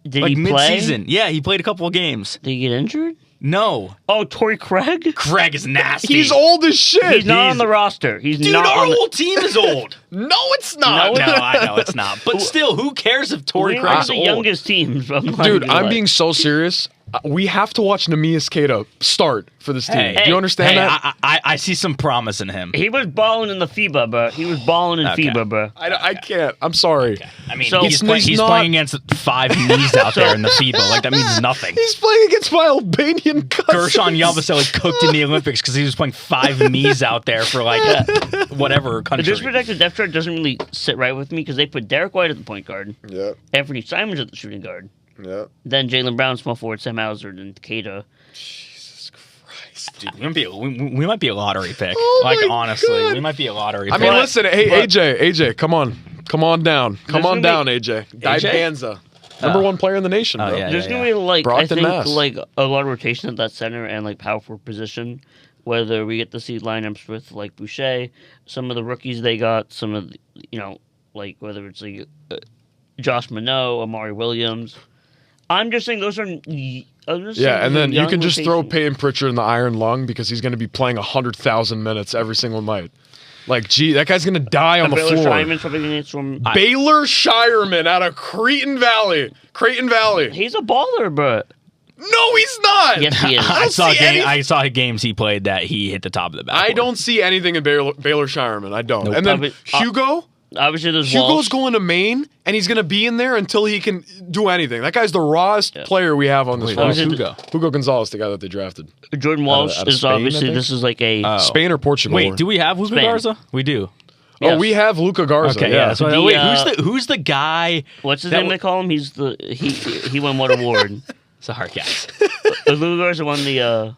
B: Did he play?
C: Mid-season. Yeah, he played a couple of games.
B: Did he get injured?
C: No.
B: Oh, Torrey Craig?
C: Craig is nasty.
A: He's old as shit.
B: He's not on the roster.
C: Dude, our whole team is old.
A: No, it's not.
C: No, I know it's not. But still, who cares if Torrey Craig's old?
B: the youngest teams.
A: Dude, I'm being so serious. we have to watch Neemias Queta start for this team. Do you understand that?
C: I see some promise in him.
B: He was balling in the FIBA, bro. He was balling in FIBA, bro.
A: I can't. I'm sorry.
C: Okay. I mean,
B: So-
C: he's playing against 5 knees out there in the FIBA. Like, that means nothing.
A: He's playing against my Albanian cousin.
C: Gershon Yabusele cooked in the Olympics because he was playing 5 knees out there for, like, whatever country.
B: This projected depth chart doesn't really sit right with me because they put Derek White at the point guard,
A: Yeah.
B: Anthony Simons at the shooting guard,
A: Yeah.
B: then Jaylen Brown, small forward, Sam Hauser, and Queta.
A: Jesus Christ.
C: Dude, we might be a lottery pick.
A: Oh
C: like,
A: my
C: honestly,
A: God.
C: we might be a lottery
A: I
C: pick.
A: mean, listen. Hey, AJ, come on. Come on down. Come
B: There's
A: on down,
B: gonna
A: AJ.
C: AJ?
A: Dibanza. Number 1 player in the nation, bro.
C: yeah.
B: There's gonna be like I
A: Brockton,
B: think
A: Mass.
B: like a lot of rotation at that center and like power forward position. Whether we get to see lineups with like Boucher, some of the rookies they got, some of the, like whether it's like Josh Minot, Amari Williams. I'm just saying those are.
A: Yeah, and then you can just throw Peyton Pritchard in the iron lung because he's going to be playing 100,000 minutes every single night. Like, gee, that guy's going to die on the
B: Baylor
A: floor.
B: Shireman's probably gonna get some.
A: Baylor Shireman out of Creighton Valley.
B: He's a baller, but
A: No, he's not.
B: yes, he is.
C: I saw games he played that he hit the top of the backboard.
A: I don't see anything in Baylor Shireman. I don't.
C: Nope.
A: And then
B: Probably-
A: Hugo.
B: Obviously, there's
A: Hugo's
B: Walsh.
A: going to Maine, and he's going to be in there until he can do anything. That guy's the rawest player we have on this
C: Wait,
A: roster.
C: who's Hugo?
A: Hugo Gonzalez, the guy that they drafted.
B: Jordan Walsh
A: out of
B: is
A: Spain, I
B: obviously.
A: think?
B: This is like a.
A: Spain or Portugal?
C: Wait, do we have Luka
B: Spain.
C: Garza? We do.
A: Oh,
B: Yes.
A: we have Luka Garza.
C: Okay,
A: yeah.
C: yeah. So
B: The,
C: wait, who's the guy?
B: What's his
C: that
B: name? They call him. He's the he won what award?
C: Sorry, guys.
B: Luka Garza won the.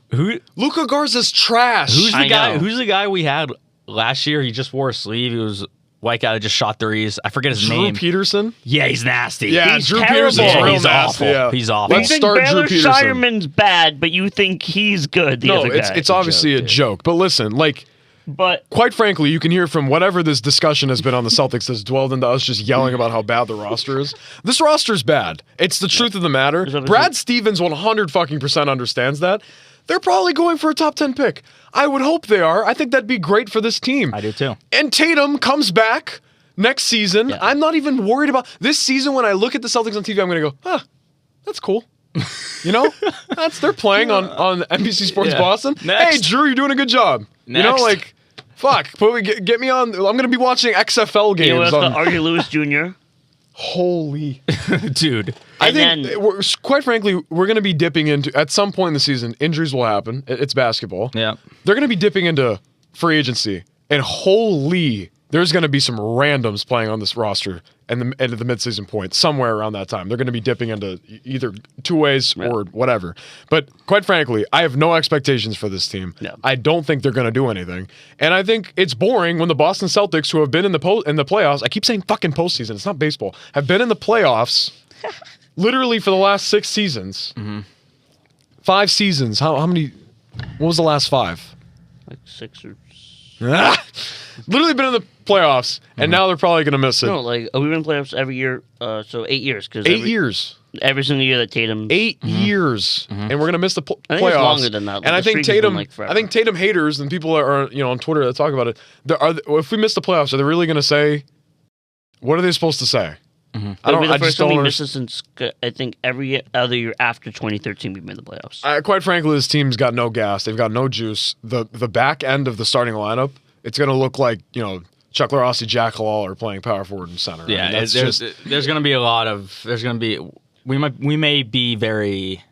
A: Luka Garza's trash.
C: Who's the
B: I
C: guy?
B: know.
C: Who's the guy we had last year? He just wore a sleeve. He was a white guy that just shot threes. I forget his
A: Drew
C: name.
A: Peterson?
C: Yeah, he's nasty.
A: Yeah,
B: He's
A: Drew
B: terrible.
A: Peterson's
B: Yeah,
A: real
C: he's
A: nasty.
C: awful.
A: Yeah.
C: He's awful.
B: You
A: Let's
B: think
A: start
B: Baylor
A: Drew Peterson.
B: Shireman's bad, but you think he's good. The
A: No,
B: other guy.
A: it's obviously a
C: dude.
A: joke. But listen, like,
B: But
A: quite frankly, you can hear from whatever this discussion has been on the Celtics that's dwelled into us just yelling about how bad the roster is. This roster's bad. It's the truth of the matter.
B: obviously-
A: Brad Stevens 100% understands that. They're probably going for a top 10 pick. I would hope they are. I think that'd be great for this team.
C: I do too.
A: And Tatum comes back next season.
B: Yeah.
A: I'm not even worried about this season. When I look at the Celtics on TV, I'm going to go, that's cool. You know, they're playing on NBC Sports
C: Yeah.
A: Boston.
C: Next.
A: Hey, Drew, you're doing a good job. You know,
C: Next.
A: like, fuck, get me on. I'm going to be watching XFL games.
B: you know what?
A: on,
B: R.J. Lewis Jr.
A: holy.
C: Dude.
A: I
B: And
A: think, quite frankly, we're going to be dipping into, at some point in the season, injuries will happen. It's basketball.
C: Yeah.
A: They're going to be dipping into free agency. And holy, there's going to be some randoms playing on this roster and the end of the midseason point, somewhere around that time. They're going to be dipping into either two ways or whatever. But quite frankly, I have no expectations for this team.
B: No.
A: I don't think they're going to do anything. And I think it's boring when the Boston Celtics, who have been in the playoffs, I keep saying fucking postseason, it's not baseball, have been in the playoffs literally for the last 6 seasons. 5 seasons. How many? What was the last 5?
B: Like 6 or.
A: Literally been in the playoffs, and now they're probably going to miss it.
B: No, like we win playoffs every year. So 8 years. Cause
A: 8 years.
B: Every single year that Tatum.
A: 8 years, and we're going to miss the playoffs.
B: I think it's longer than that.
A: And
B: The
A: I think
B: streak has been,
A: Tatum,
B: like, forever.
A: I think Tatum haters and people are on Twitter that talk about it. If we miss the playoffs, are they really going to say? What are they supposed to say?
B: It'll be the
A: I
B: first
A: just
B: time
A: don't
B: we
A: understand.
B: missed it since I think every other year after 2013 we've made the playoffs.
A: Quite frankly, this team's got no gas. They've got no juice. The back end of the starting lineup, it's going to look like Chuck LaRossi, Jack Halal are playing power forward and center.
C: Yeah,
A: I mean, that's
C: there's going to be a lot of we may be very,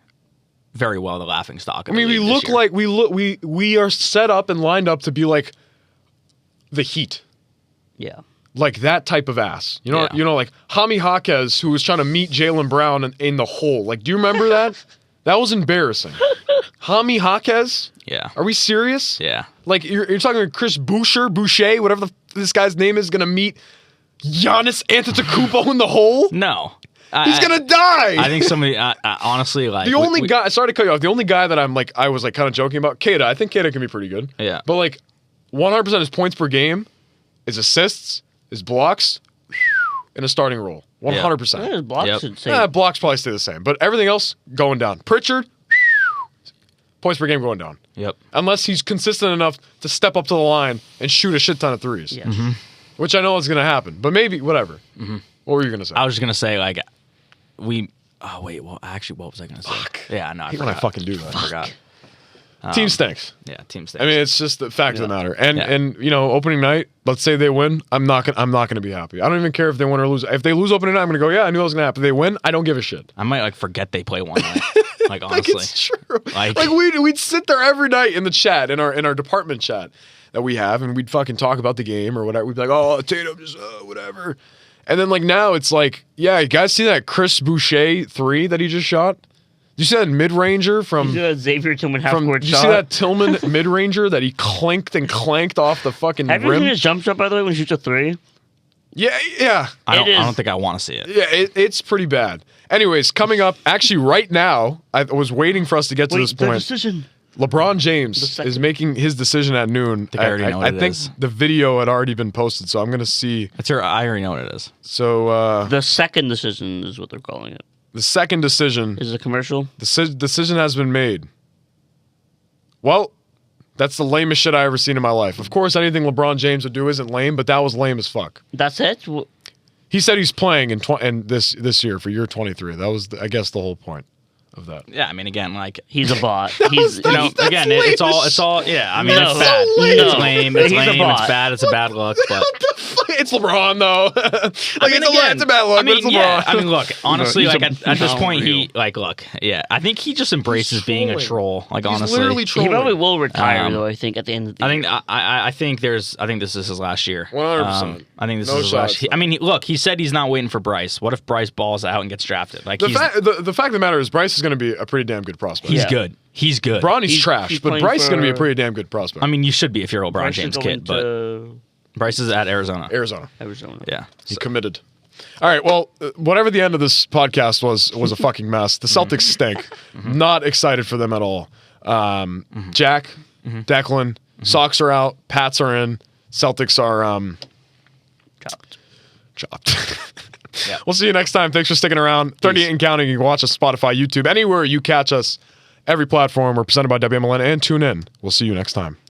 C: very well the laughing stock.
A: I mean, we are set up and lined up to be like the Heat.
B: Yeah.
A: Like that type of ass.
C: Yeah.
A: Like Jaime Jaquez, who was trying to meet Jaylen Brown in the hole. Like, do you remember that? That was embarrassing. Jaime Jaquez?
C: Yeah.
A: Are we serious?
C: Yeah.
A: Like, you're talking about Chris Boucher, whatever this guy's name is, going to meet Giannis Antetokounmpo in the hole?
C: No.
A: He's going to die!
C: I think somebody, honestly, like...
A: The only guy, sorry to cut you off, the only guy that I was kind of joking about, Queta. I think Queta can be pretty good.
C: Yeah.
A: But like, 100% his points per game, his assists, his blocks, in a starting role. 100%.
B: His blocks
C: Yep.
B: should say.
A: Blocks probably stay the same, but everything else going down. Pritchard, points per game going down.
C: Yep.
A: Unless he's consistent enough to step up to the line and shoot a shit ton of threes.
B: Yeah.
A: Which I know is going to happen, but maybe, whatever. What were you going to say?
C: I was just going to say, like, we Oh wait, well actually, what was I gonna say?
A: Fuck.
C: Yeah, no, I
A: hate when I
C: forgot.
A: fucking do that.
C: I forgot.
A: Team stinks.
C: Yeah, team stinks.
A: I mean, it's just the fact of the matter. And
C: Yeah.
A: and you know, opening night, let's say they win, I'm not gonna be happy. I don't even care if they win or lose. If they lose opening night, I'm gonna go, yeah, I knew that was gonna happen. If they win, I don't give a shit.
C: I might like forget they play one night. Like honestly,
A: Like it's true.
C: Like-
A: Like we'd sit there every night in the chat, in our department chat that we have, and we'd fucking talk about the game or whatever. We'd be like, oh, Tatum just whatever. And then like now it's like, yeah, you guys see that Chris Boucher 3 that he just shot? Did you see that mid-ranger from
B: You know, Xavier Tillman half-court
A: did you
B: shot.
A: see that Tillman mid-ranger that he clanked off the fucking
B: Have you
A: rim?
B: seen his jump shot, by the way, when he shoots a 3?
A: Yeah, yeah.
C: I
B: It is-
C: don't think I want to see it.
A: Yeah, it's pretty bad. Anyways, coming up, actually right now, I was waiting for us to get to
B: Wait,
A: this
B: the
A: point.
B: decision.
A: LeBron
B: The
A: James
B: second.
A: is making his decision at noon.
C: I already know what it
A: think
C: is.
A: the video had already been posted, so I'm going to see.
C: I already know what it is.
A: So
B: The second decision is what they're calling it.
A: the second decision,
B: Is it a commercial?
A: the decision has been made. Well, that's the lamest shit I ever seen in my life. Of course, anything LeBron James would do isn't lame, but that was lame as fuck.
B: That's it?
A: He said he's playing in this year for year 23. That was, I guess, the whole point of that.
C: Yeah, I mean, again, like
B: He's a bot. He's
C: you know,
A: That's
C: again,
A: lame
C: it's
A: as
C: all. Yeah, I mean,
B: No.
C: it's bad.
A: So lame.
C: It's lame. It's
B: He's a
C: lame.
B: bot.
C: It's bad. It's a bad look. But
A: It's LeBron though. Like
C: I mean,
A: it's a bad look,
C: I mean,
A: but it's LeBron.
C: yeah. I mean, look. Honestly,
B: He's
C: like
B: a-
C: at this
B: no,
C: point,
B: real.
C: he look. Yeah, I think he just embraces being a
A: trolling.
C: troll. Like
A: He's
C: honestly,
A: literally
B: he
A: trolling.
B: probably will retire,
C: Um,
B: though, I think, at the end of the
C: I
B: year.
C: think I think this is his last year.
A: 100%.
C: I think this
A: No
C: is his last.
A: shots,
C: Year. I mean, look, he said he's not waiting for Bryce. What if Bryce balls out and gets drafted? Like
A: The
C: he's
A: fact of the matter is, Bryce is going to be a pretty damn good prospect.
C: he's
B: Yeah.
C: good. He's good.
A: Bronny's
B: He's-
A: trash,
B: he's
A: but
B: playing
A: Bryce is going to be a
B: for-
A: pretty damn good prospect.
C: I mean, you should be if you're a LeBron
B: Bryce is
C: James
B: going
C: kid, but
B: to
C: Bryce is at Arizona.
A: Arizona,
B: Arizona.
C: Yeah.
A: he's committed. All right, well, whatever the end of this podcast was a fucking mess. The Celtics stink. Not excited for them at all. Jack, Declan, Sox are out, Pats are in, Celtics are chopped.
C: Yeah.
A: We'll see you next time. Thanks for sticking around. 38 and counting. You can watch us Spotify, YouTube, anywhere you catch us. Every platform. We're presented by WMLN and tune in. We'll see you next time.